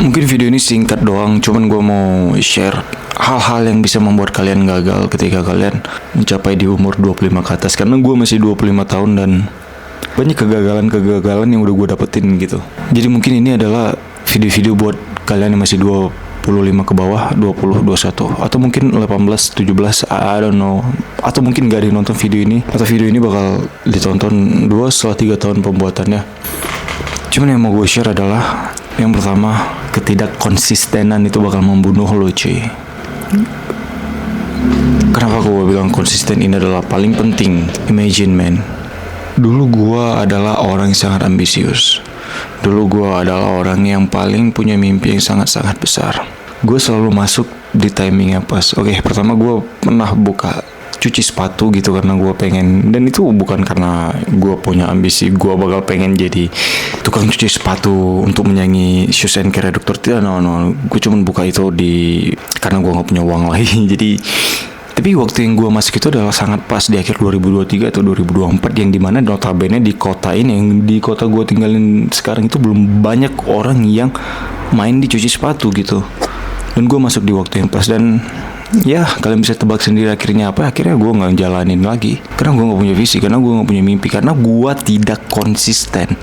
Mungkin video ini singkat doang, cuman gue mau share hal-hal yang bisa membuat kalian gagal ketika kalian mencapai di umur 25 ke atas. Karena gue masih 25 tahun dan banyak kegagalan-kegagalan yang udah gue dapetin gitu. Jadi mungkin ini adalah video-video buat kalian yang masih 25 ke bawah, 20, 21, atau mungkin 18, 17, I don't know. Atau mungkin gak ada yang nonton video ini, atau video ini bakal ditonton 2 setelah 3 tahun pembuatannya. Cuman yang mau gue share adalah yang pertama, ketidakkonsistenan itu bakal membunuh lo cuy. Kenapa gue bilang konsisten ini adalah paling penting? Imagine man, dulu gue adalah orang yang sangat ambisius. Dulu gue adalah orang yang paling punya mimpi yang sangat-sangat besar. Gue selalu masuk di timingnya pas. Oke, pertama gue pernah buka cuci sepatu gitu karena gue pengen, dan itu bukan karena gue punya ambisi gue bakal pengen jadi tukang cuci sepatu untuk menyanyi shoes and care dokter. Tidak, no. Gue cuma buka itu karena gue nggak punya uang lagi. Jadi tapi waktu yang gue masuk itu adalah sangat pas di akhir 2023 atau 2024, yang dimana notabene di kota ini, yang di kota gue tinggalin sekarang itu belum banyak orang yang main di cuci sepatu gitu. Dan gue masuk di waktu yang pas, dan ya kalian bisa tebak sendiri akhirnya apa. Akhirnya gue gak jalanin lagi karena gue gak punya visi, karena gue gak punya mimpi, karena gue tidak konsisten.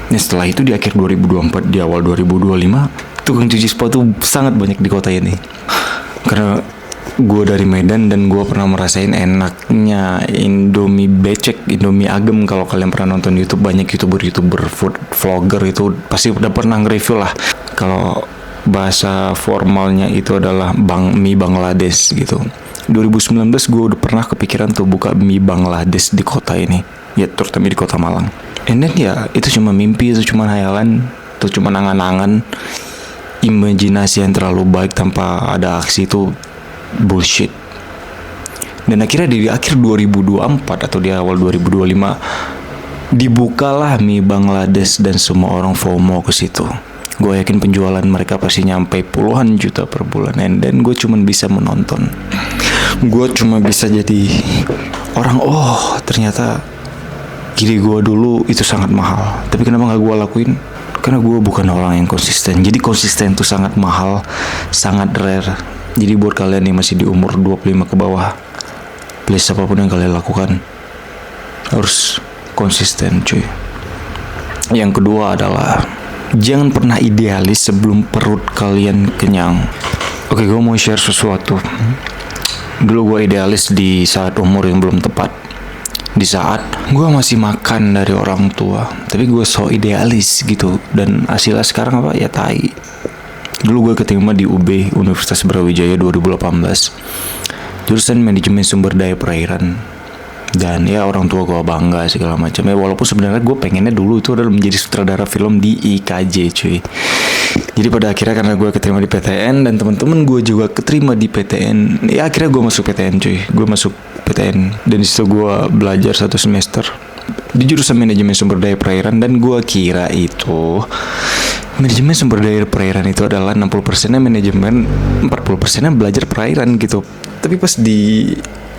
Nah setelah itu di akhir 2024, di awal 2025, tukang cuci sepatu sangat banyak di kota ini. Karena gue dari Medan dan gue pernah merasain enaknya Indomie becek, Indomie agem. Kalau kalian pernah nonton YouTube, banyak youtuber food vlogger itu pasti udah pernah nge-review lah. Kalau bahasa formalnya itu adalah mie Bangladesh gitu. 2019 gue udah pernah kepikiran tuh buka mie Bangladesh di kota ini, ya terutama di kota Malang. And then ya itu cuma mimpi, itu cuma hayalan, itu cuma angan-angan, imajinasi yang terlalu baik tanpa ada aksi. Itu bullshit. Dan akhirnya di akhir 2024 atau di awal 2025 dibukalah mie Bangladesh dan semua orang FOMO ke situ. Gue yakin penjualan mereka pasti nyampe puluhan juta per bulan. Dan gue cuma bisa menonton. Gue cuma bisa jadi orang, oh ternyata gini gue dulu itu sangat mahal. Tapi kenapa gak gue lakuin? Karena gue bukan orang yang konsisten. Jadi konsisten itu sangat mahal, sangat rare. Jadi buat kalian yang masih di umur 25 ke bawah, please apapun yang kalian lakukan harus konsisten cuy. Yang kedua adalah jangan pernah idealis sebelum perut kalian kenyang. Oke, gue mau share sesuatu. Dulu gue idealis di saat umur yang belum tepat. Di saat gue masih makan dari orang tua, tapi gue so idealis gitu. Dan hasilnya sekarang apa? Ya tai. Dulu gue keterima di UB, Universitas Brawijaya 2018. Jurusan Manajemen Sumber Daya Perairan. Dan ya orang tua gue bangga segala macam ya, walaupun sebenarnya gue pengennya dulu itu adalah menjadi sutradara film di IKJ cuy. Jadi pada akhirnya karena gue keterima di PTN dan teman-teman gue juga keterima di PTN, ya akhirnya gue masuk PTN cuy. Gue masuk PTN dan disitu gue belajar 1 semester di jurusan Manajemen Sumber Daya Perairan. Dan gue kira itu manajemen sumber daya perairan itu adalah 60%-nya manajemen, 40%-nya belajar perairan gitu. Tapi pas di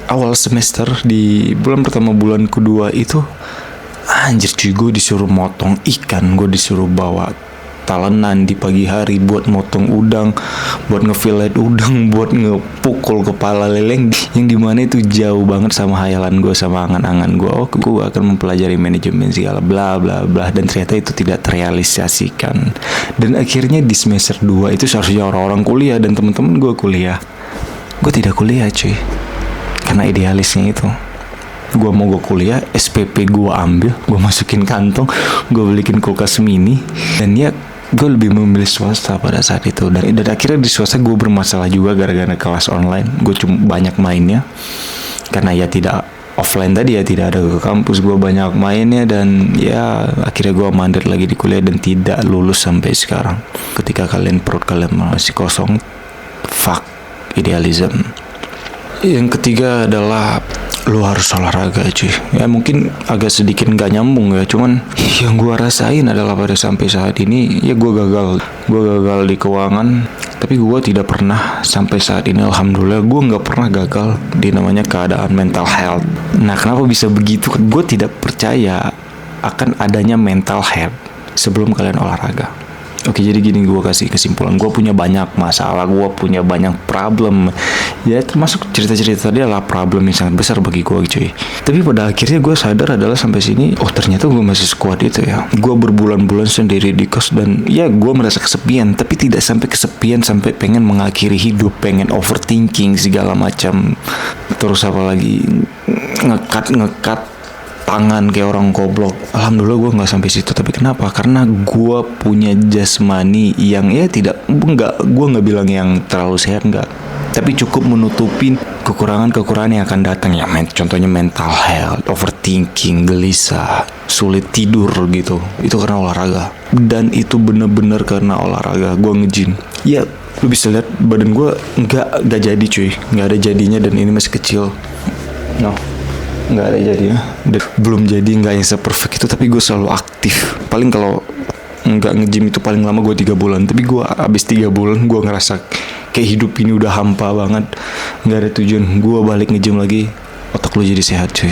awal semester, di bulan pertama bulan kedua itu anjir cuy, gue disuruh motong ikan, gue disuruh bawa talenan di pagi hari buat motong udang, buat ngefilet udang, buat ngepukul kepala leleng, yang dimana itu jauh banget sama hayalan gue, sama angan-angan gue. Oh, gue akan mempelajari manajemen segala bla bla bla, dan ternyata itu tidak terrealisasikan. Dan akhirnya di semester 2 itu seharusnya orang-orang kuliah dan teman-teman gue kuliah. Gue tidak kuliah cuy, karena idealisnya itu. Gue mau gue kuliah, SPP gue ambil, gue masukin kantong, gue belikin kulkas mini, dan ya gue lebih memilih swasta pada saat itu. Dan akhirnya di swasta gue bermasalah juga gara-gara kelas online. Gue cuma banyak mainnya karena ya tidak offline tadi, ya tidak ada ke kampus, gue banyak mainnya. Dan ya akhirnya gue mandir lagi di kuliah dan tidak lulus sampai sekarang. Ketika perut kalian masih kosong, fuck idealism. Yang ketiga adalah lo harus olahraga cuy. Ya mungkin agak sedikit gak nyambung ya, cuman yang gue rasain adalah pada sampai saat ini ya gue gagal di keuangan. Tapi gue tidak pernah sampai saat ini, alhamdulillah gue gak pernah gagal di namanya keadaan mental health. Nah kenapa bisa begitu? Gue tidak percaya akan adanya mental health sebelum kalian olahraga. Oke, jadi gini, gue kasih kesimpulan. Gue punya banyak masalah, gue punya banyak problem. Ya termasuk cerita-cerita tadi adalah problem yang sangat besar bagi gue, cuy. Tapi pada akhirnya gue sadar adalah sampai sini, oh ternyata gue masih sekuat itu ya. Gue berbulan-bulan sendiri di kos dan ya gue merasa kesepian. Tapi tidak sampai kesepian sampai pengen mengakhiri hidup, pengen overthinking segala macam. Terus apa lagi, ngekat tangan kayak orang goblok. Alhamdulillah gue nggak sampai situ. Tapi kenapa? Karena gue punya jasmani yang ya gue nggak bilang yang terlalu sehat, nggak, tapi cukup menutupin kekurangan-kekurangan yang akan datang ya. Contohnya mental health, overthinking, gelisah, sulit tidur gitu. Itu karena olahraga. Dan itu bener-bener karena olahraga. Gue nge-gym. Ya lu bisa lihat badan gue nggak jadi cuy, nggak ada jadinya, dan ini masih kecil. Nggak ada jadinya, belum jadi, nggak yang se-perfect itu, tapi gue selalu aktif. Paling kalau nggak nge-gym itu paling lama gue 3 bulan, tapi gue abis 3 bulan gue ngerasa kayak hidup ini udah hampa banget, nggak ada tujuan. Gue balik nge-gym lagi, otak lu jadi sehat cuy.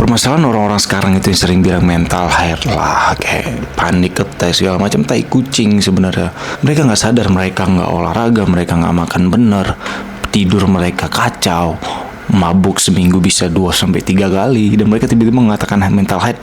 Permasalahan orang-orang sekarang itu yang sering bilang mental health lah, kayak panik attack segala macam, tai kucing sebenarnya. Mereka nggak sadar, mereka nggak olahraga, mereka nggak makan bener, tidur mereka kacau, mabuk seminggu bisa 2-3 kali, dan mereka tiba-tiba mengatakan mental health.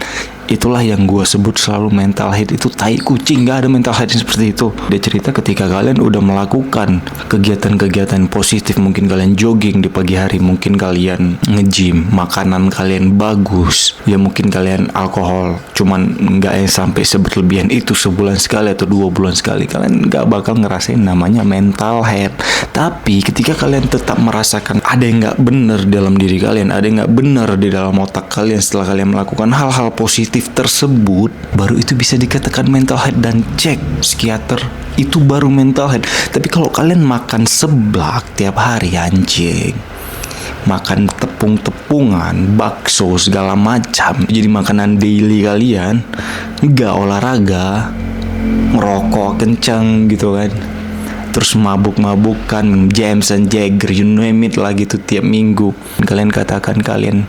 Itulah yang gue sebut selalu mental health itu tai kucing. Gak ada mental health yang seperti itu. Dia cerita ketika kalian udah melakukan kegiatan-kegiatan positif, mungkin kalian jogging di pagi hari, mungkin kalian nge-gym, makanan kalian bagus, ya mungkin kalian alkohol, cuman gak yang sampai seberlebihan itu sebulan sekali atau 2 bulan sekali, kalian gak bakal ngerasain namanya mental health. Tapi ketika kalian tetap merasakan ada yang gak bener dalam diri kalian, ada yang gak bener di dalam otak kalian setelah kalian melakukan hal-hal positif tersebut, baru itu bisa dikatakan mental health, dan cek psikiater, itu baru mental health. Tapi kalau kalian makan seblak tiap hari, anjing, makan tepung-tepungan, bakso segala macam, jadi makanan daily kalian, nggak olahraga, ngerokok kencang gitu kan, terus mabuk-mabukan, Jameson, Jagger, you name it lah gitu tiap minggu, kalian katakan kalian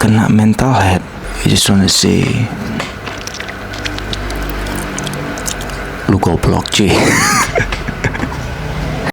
kena mental health. I just wanna say, lu goblok cuy.